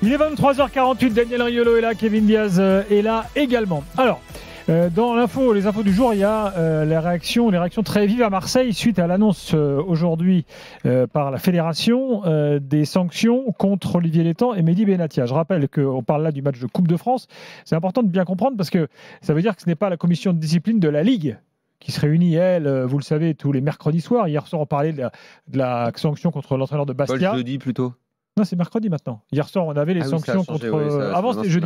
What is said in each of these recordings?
Il est 23h48, Daniel Riolo est là, Kevin Diaz est là également. Alors, dans les infos du jour, il y a les réactions très vives à Marseille suite à l'annonce aujourd'hui par la fédération des sanctions contre Olivier Létang et Mehdi Benatia. Je rappelle qu'on parle là du match de Coupe de France. C'est important de bien comprendre parce que ça veut dire que ce n'est pas la commission de discipline de la Ligue qui se réunit, elle, vous le savez, tous les mercredis soirs. Hier soir, on parlait de la sanction contre l'entraîneur de Bastia. Pas jeudi plutôt. Non, c'est mercredi maintenant. Hier soir, on avait les sanctions contre... Avant, c'était jeudi.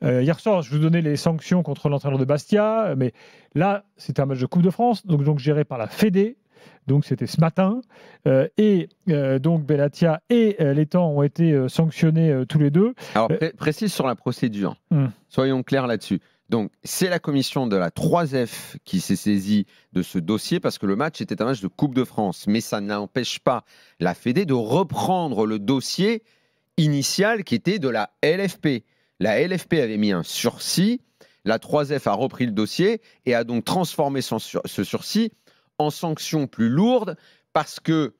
Hier soir, je vous donnais les sanctions contre l'entraîneur de Bastia, mais là, c'était un match de Coupe de France, donc géré par la Fédé. Donc, c'était ce matin. Donc, Benatia et Létang ont été sanctionnés tous les deux. Alors, précise sur la procédure. Soyons clairs là-dessus. Donc, c'est la commission de la 3F qui s'est saisie de ce dossier parce que le match était un match de Coupe de France. Mais ça n'empêche pas la Fédé de reprendre le dossier initial qui était de la LFP. La LFP avait mis un sursis, la 3F a repris le dossier et a donc transformé ce sursis en sanction plus lourde parce que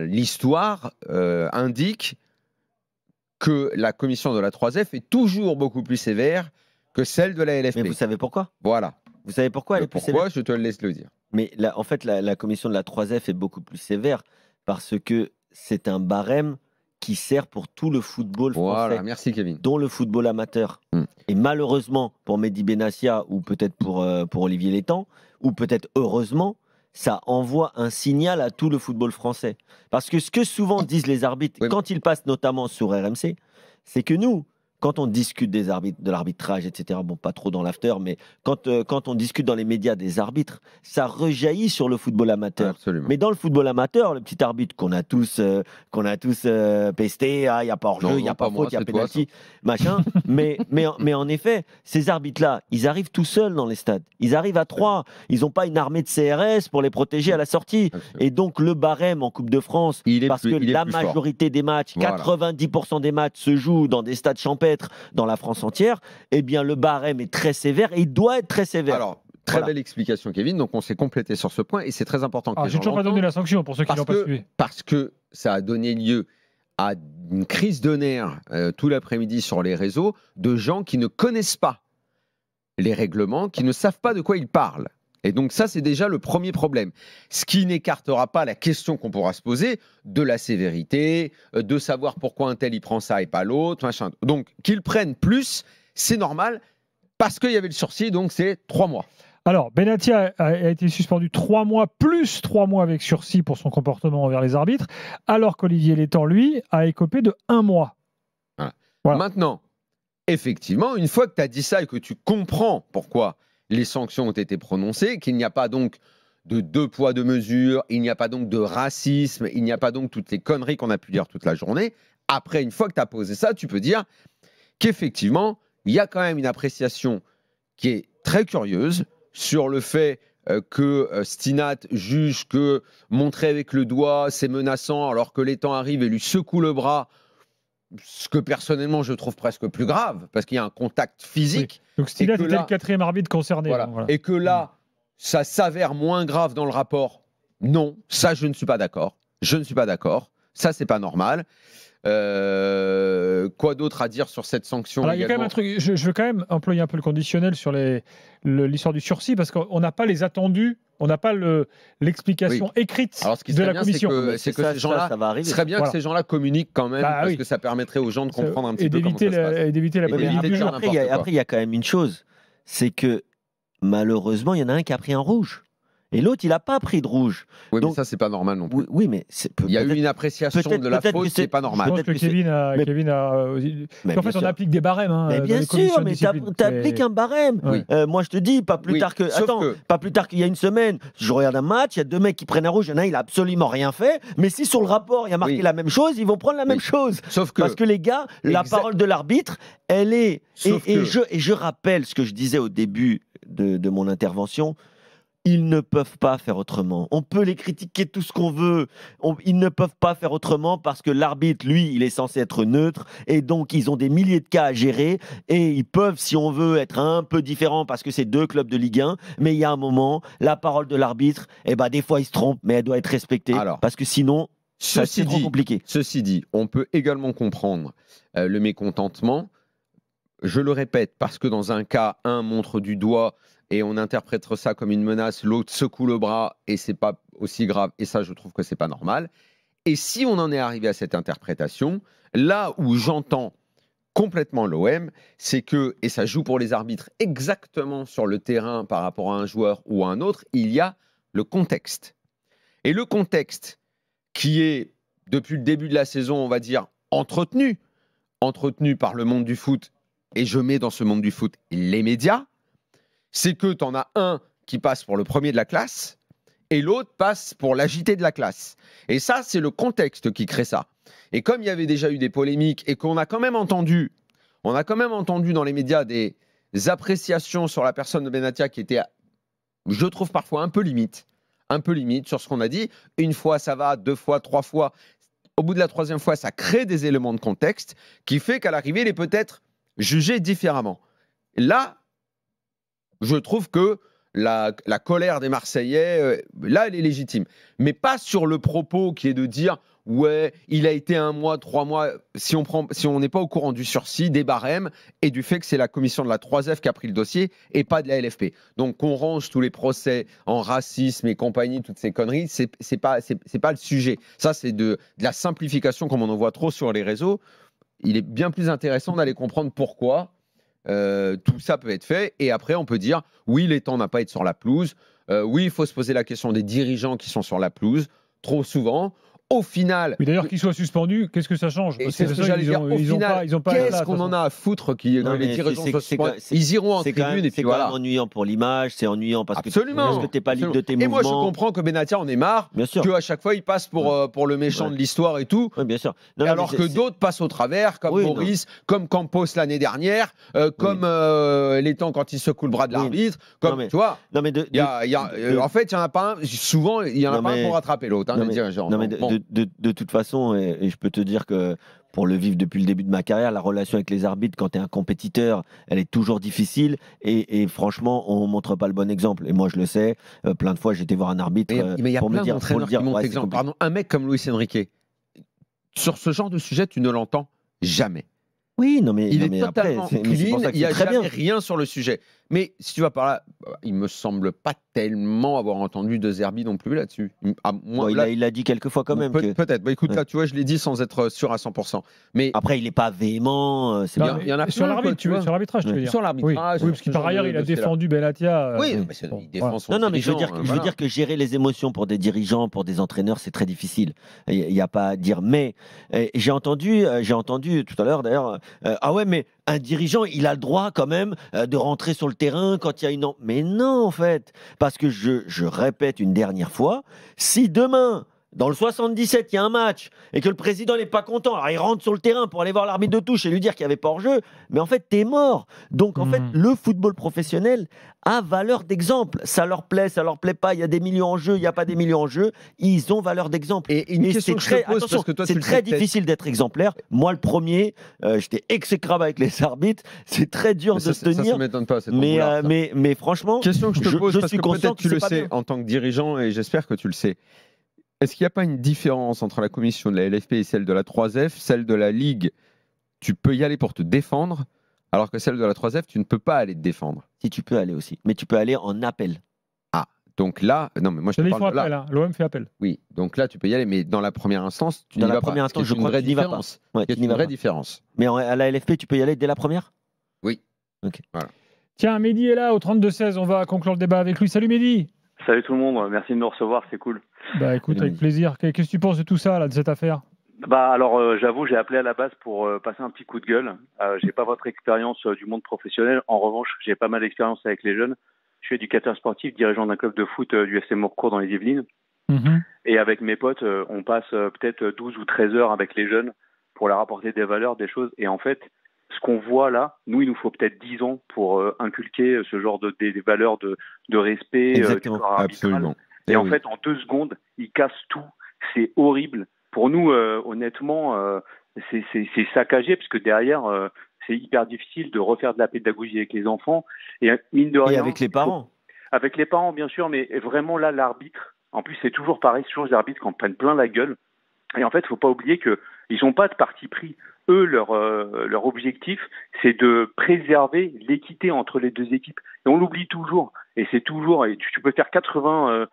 l'histoire indique que la commission de la 3F est toujours beaucoup plus sévère que celle de la LFP. Mais vous savez pourquoi ? Voilà. Vous savez pourquoi elle est plus sévère ? Je te laisse le dire. Mais en fait, la commission de la 3F est beaucoup plus sévère parce que c'est un barème qui sert pour tout le football français. Voilà, merci Kevin. Dont le football amateur. Et malheureusement, pour Mehdi Benatia ou peut-être pour Olivier Létang, ou peut-être heureusement, ça envoie un signal à tout le football français. Parce que ce que souvent disent les arbitres, quand ils passent notamment sur RMC, c'est que nous, quand on discute des arbitres, de l'arbitrage, etc., bon, pas trop dans l'after, mais quand on discute dans les médias des arbitres, ça rejaillit sur le football amateur. Absolument. Mais dans le football amateur, le petit arbitre qu'on a tous pesté, il n'y a pas hors-jeu, il n'y a pas faute, il y a pénalty, machin. mais en effet, ces arbitres-là, ils arrivent tout seuls dans les stades. Ils arrivent à 3. Ils n'ont pas une armée de CRS pour les protéger à la sortie. Absolument. Et donc, le barème en Coupe de France, parce que la majorité des matchs, 90% des matchs se jouent dans des stades champêtres, dans la France entière, eh bien le barème est très sévère et il doit être très sévère. Alors, très belle explication, Kevin. Donc, on s'est complété sur ce point et c'est très important que les gens j'ai toujours pas donné la sanction pour ceux qui n'ont pas suivi. Parce que ça a donné lieu à une crise de nerfs tout l'après-midi sur les réseaux de gens qui ne connaissent pas les règlements, qui ne savent pas de quoi ils parlent. Et donc ça, c'est déjà le premier problème. Ce qui n'écartera pas la question qu'on pourra se poser de la sévérité, de savoir pourquoi un tel il prend ça et pas l'autre, machin. Donc qu'ils prennent plus, c'est normal, parce qu'il y avait le sursis, donc c'est 3 mois. Alors, Benatia a été suspendu 3 mois, plus 3 mois avec sursis pour son comportement envers les arbitres, alors qu'Olivier Létang, lui, a écopé de 1 mois. Voilà. Maintenant, effectivement, une fois que tu as dit ça et que tu comprends pourquoi les sanctions ont été prononcées, qu'il n'y a pas donc de 2 poids, 2 mesures, il n'y a pas donc de racisme, il n'y a pas donc toutes les conneries qu'on a pu dire toute la journée. Après, une fois que tu as posé ça, tu peux dire qu'effectivement, il y a quand même une appréciation qui est très curieuse sur le fait que Stinat juge que montrer avec le doigt, c'est menaçant, alors que Létang arrive et lui secoue le bras, ce que personnellement je trouve presque plus grave, parce qu'il y a un contact physique. Oui. Donc Stinat était le 4e arbitre concerné. Voilà. Voilà. Et que là, ça s'avère moins grave dans le rapport. Non, ça je ne suis pas d'accord. Je ne suis pas d'accord. Ça, c'est pas normal. Quoi d'autre à dire sur cette sanction? Alors, il y a quand même un truc, je veux quand même employer un peu le conditionnel sur l'histoire du sursis, parce qu'on n'a pas les attendus, on n'a pas l'explication écrite de la commission. C'est que ces gens-là, ce serait bien que ces gens-là communiquent quand même, parce que ça permettrait aux gens de comprendre un petit peu comment ça se passe. Et d'éviter la polémique. Après, il y a quand même une chose, c'est que malheureusement, il y en a un qui a pris un rouge. Et l'autre, il n'a pas pris de rouge. Oui, donc, mais ça, c'est pas normal non plus. Oui, mais il y a eu une appréciation de la faute, c'est pas normal. Je pense que Kevin a... En fait, on applique des barèmes. Mais bien sûr, mais tu appliques un barème. Oui. Moi, je te dis, pas plus tard que... Attends, pas plus tard qu'il y a une semaine, je regarde un match, il y a 2 mecs qui prennent un rouge, il y en a un, il n'a absolument rien fait. Mais si sur le rapport, il y a marqué la même chose, ils vont prendre la même chose. Sauf que... Parce que les gars, la parole de l'arbitre, elle est... Et je rappelle ce que je disais au début de mon intervention. Ils ne peuvent pas faire autrement. On peut les critiquer tout ce qu'on veut. Ils ne peuvent pas faire autrement parce que l'arbitre, lui, il est censé être neutre et donc ils ont des milliers de cas à gérer et ils peuvent, si on veut, être un peu différents parce que c'est 2 clubs de Ligue 1. Mais il y a un moment, la parole de l'arbitre, des fois il se trompe, mais elle doit être respectée parce que sinon, Ceci dit, on peut également comprendre le mécontentement. Je le répète, parce que dans un cas, un montre du doigt et on interprète ça comme une menace, l'autre secoue le bras et c'est pas aussi grave. Et ça, je trouve que c'est pas normal. Et si on en est arrivé à cette interprétation, là où j'entends complètement l'OM, c'est que, et ça joue pour les arbitres exactement sur le terrain par rapport à un joueur ou à un autre, il y a le contexte. Et le contexte qui est, depuis le début de la saison, on va dire, entretenu par le monde du foot, et je mets dans ce monde du foot les médias, c'est que tu en as un qui passe pour le premier de la classe et l'autre passe pour l'agité de la classe. Et ça, c'est le contexte qui crée ça. Et comme il y avait déjà eu des polémiques et qu'on a quand même entendu dans les médias des appréciations sur la personne de Benatia qui étaient, je trouve parfois un peu limite sur ce qu'on a dit. Une fois, ça va, 2 fois, 3 fois. Au bout de la 3e fois, ça crée des éléments de contexte qui fait qu'à l'arrivée, il est peut-être jugé différemment. Là, je trouve que la colère des Marseillais, là, elle est légitime. Mais pas sur le propos qui est de dire « ouais, il a été 1 mois, 3 mois », si on n'est pas au courant du sursis, des barèmes et du fait que c'est la commission de la 3F qui a pris le dossier et pas de la LFP. Donc qu'on range tous les procès en racisme et compagnie, toutes ces conneries, c'est pas le sujet. Ça, c'est de la simplification comme on en voit trop sur les réseaux. Il est bien plus intéressant d'aller comprendre pourquoi tout ça peut être fait. Et après, on peut dire, oui, l'État n'a pas à être sur la pelouse. Oui, il faut se poser la question des dirigeants qui sont sur la pelouse, trop souvent. Au final... Mais d'ailleurs, qu'ils soient suspendus, qu'est-ce que ça change? Parce que qu'est-ce qu'on en a à foutre les dirigeants soient suspendus? Ils iront en tribune et puis voilà. C'est quand même ennuyant pour l'image, c'est ennuyant parce que tu n'es pas libre de tes mouvements. Et moi, je comprends que Benatia en ait marre, qu'à chaque fois, il passe pour le méchant de l'histoire et tout. Oui, bien sûr. Alors que d'autres passent au travers, comme Maurice, comme Campos l'année dernière, comme Létang quand il secoue le bras de l'arbitre. Comme, tu vois, en fait, il n'y en a pas un, souvent, il n'y en a pas un pour rattraper l'autre, les dirigeants. De toute façon, et je peux te dire que pour le vivre depuis le début de ma carrière, la relation avec les arbitres, quand tu es un compétiteur, elle est toujours difficile. Et franchement, on ne montre pas le bon exemple. Et moi, je le sais, plein de fois, j'ai été voir un arbitre mais pour me dire, Pardon, un mec comme Luis Enrique, sur ce genre de sujet, tu ne l'entends jamais. Oui, non mais il est après, totalement clean, il n'y a jamais rien sur le sujet. Mais si tu vas par là, il me semble pas tellement avoir entendu de Zerbi non plus là-dessus. Il l'a dit quelques fois quand même. Peut-être. Bah, écoute, là, tu vois, je l'ai dit sans être sûr à 100%. Mais après, il n'est pas véhément. Il y en a sur l'arbitrage, tu veux dire. Sur l'arbitrage. Oui, parce que par ailleurs, il a défendu Benatia. Oui, il défend son. Non, mais je veux dire que gérer les émotions pour des dirigeants, pour des entraîneurs, c'est très difficile. Il n'y a pas à dire. Mais j'ai entendu tout à l'heure d'ailleurs. Ah ouais, mais un dirigeant, il a le droit quand même de rentrer sur le terrain quand il y a une... Mais non, en fait. Parce que je répète une dernière fois, si demain, dans le 77, il y a un match et que le président n'est pas content, alors il rentre sur le terrain pour aller voir l'arbitre de touche et lui dire qu'il n'y avait pas hors-jeu, mais en fait, t'es mort. Donc, en fait, le football professionnel a valeur d'exemple. Ça leur plaît pas, il y a des millions en jeu, il n'y a pas des millions en jeu, ils ont valeur d'exemple. Et une question que je te pose, parce que toi, c'est très difficile d'être exemplaire. Moi, le premier, j'étais exécrable avec les arbitres, c'est très dur de se tenir. Ça ne m'étonne pas, mais franchement, question que je te pose, parce que peut-être tu le sais en tant que dirigeant, et j'espère que tu le sais. Est-ce qu'il n'y a pas une différence entre la commission de la LFP et celle de la 3F? Celle de la Ligue, tu peux y aller pour te défendre, alors que celle de la 3F, tu ne peux pas aller te défendre. Si, tu peux aller aussi. Mais tu peux aller en appel. Ah, donc là... Non, mais moi, je te parle de là. Hein. L'OM fait appel. Oui, donc là, tu peux y aller, mais dans la première instance, tu n'y vas pas. Dans la première instance, je crois que tu n'y vas pas. C'est une vraie différence. Mais à la LFP, tu peux y aller dès la première? Oui. Ok. Voilà. Tiens, Mehdi est là, au 32-16. On va conclure le débat avec lui. Salut Mehdi. Salut tout le monde, merci de nous recevoir, c'est cool. Bah écoute, avec plaisir. Qu'est-ce que tu penses de tout ça, là, de cette affaire? Bah alors, j'avoue, j'ai appelé à la base pour passer un petit coup de gueule. J'ai pas votre expérience du monde professionnel. En revanche, j'ai pas mal d'expérience avec les jeunes. Je suis éducateur sportif, dirigeant d'un club de foot du FC Morcourt dans les Yvelines. Et avec mes potes, on passe peut-être 12 ou 13 heures avec les jeunes pour leur apporter des valeurs, des choses. Et en fait, ce qu'on voit là, nous, il nous faut peut-être 10 ans pour inculquer ce genre des valeurs de respect, Exactement. du corps arbitral. Absolument. Et en fait, en 2 secondes, ils cassent tout. C'est horrible. Pour nous, honnêtement, c'est saccagé, parce que derrière, c'est hyper difficile de refaire de la pédagogie avec les enfants. Et mine de rien, et avec les parents. Avec les parents, bien sûr, mais vraiment là, l'arbitre, en plus, c'est toujours pareil, c'est toujours les arbitres qui en prennent plein la gueule. Et en fait, il ne faut pas oublier qu'ils n'ont pas de parti pris. Eux, leur objectif, c'est de préserver l'équité entre les deux équipes. Et on l'oublie toujours. Et c'est toujours, et tu peux faire 89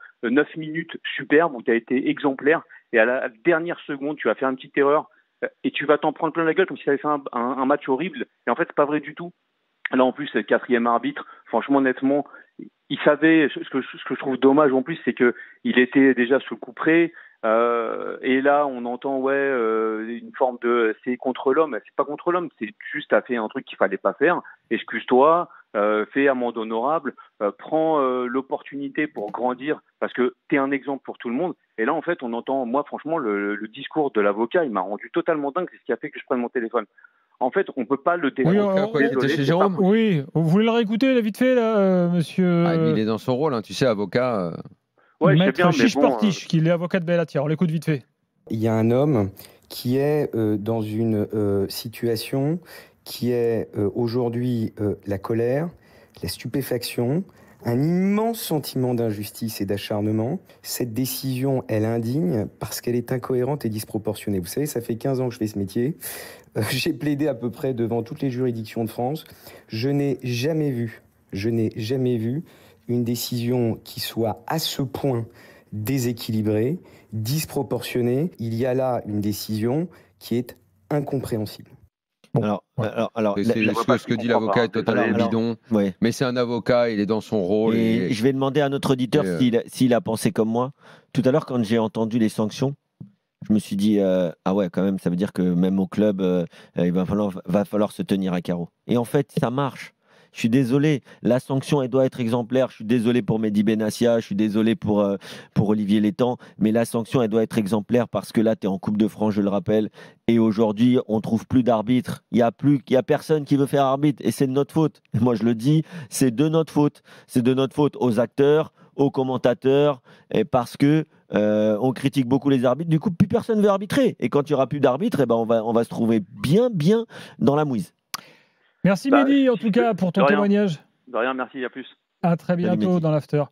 minutes superbes où tu as été exemplaire, et à la dernière seconde, tu vas faire une petite erreur, et tu vas t'en prendre plein la gueule comme si tu avais fait un match horrible. Et en fait, c'est pas vrai du tout. Là, en plus, c'est le 4e arbitre. Franchement, honnêtement, il savait. Ce que je trouve dommage en plus, c'est qu'il était déjà sous le coup près. Et là, on entend une forme de c'est contre l'homme. C'est pas contre l'homme, c'est juste t'as fait un truc qu'il fallait pas faire. Excuse-toi, fais amende honorable, prends l'opportunité pour grandir parce que t'es un exemple pour tout le monde. Et là, en fait, on entend, moi, franchement, le discours de l'avocat, il m'a rendu totalement dingue. C'est ce qui a fait que je prenne mon téléphone. En fait, on peut pas le défendre. Oui, il était chez Jérôme. Oui, vous voulez le réécouter, vite fait, là, monsieur Il est dans son rôle, hein, tu sais, avocat. Ouais, Maître Chiche-Portiche, qui est avocat de Bellatir. On l'écoute vite fait. Il y a un homme qui est dans une situation qui est aujourd'hui la colère, la stupéfaction, un immense sentiment d'injustice et d'acharnement. Cette décision, elle est indigne parce qu'elle est incohérente et disproportionnée. Vous savez, ça fait 15 ans que je fais ce métier. J'ai plaidé à peu près devant toutes les juridictions de France. Je n'ai jamais vu une décision qui soit à ce point déséquilibrée, disproportionnée. Il y a là une décision qui est incompréhensible. Bon, ce que dit l'avocat est totalement bidon, mais c'est un avocat, il est dans son rôle. Et je vais demander à notre auditeur s'il a pensé comme moi. Tout à l'heure, quand j'ai entendu les sanctions, je me suis dit, ah ouais, quand même, ça veut dire que même au club, il va falloir se tenir à carreau. Et en fait, ça marche. Je suis désolé, la sanction, elle doit être exemplaire. Je suis désolé pour Mehdi Benassia, je suis désolé pour Olivier Létang, mais la sanction, elle doit être exemplaire parce que là, tu es en Coupe de France, je le rappelle, et aujourd'hui, on ne trouve plus d'arbitre. Il y a personne qui veut faire arbitre, et c'est de notre faute. Et moi, je le dis, c'est de notre faute. C'est de notre faute aux acteurs, aux commentateurs, et parce que on critique beaucoup les arbitres. Du coup, plus personne ne veut arbitrer. Et quand il n'y aura plus d'arbitre, on va se trouver bien dans la mouise. Merci Mehdi, en tout cas, pour ton témoignage. De rien, merci, à plus. À très bientôt dans l'After.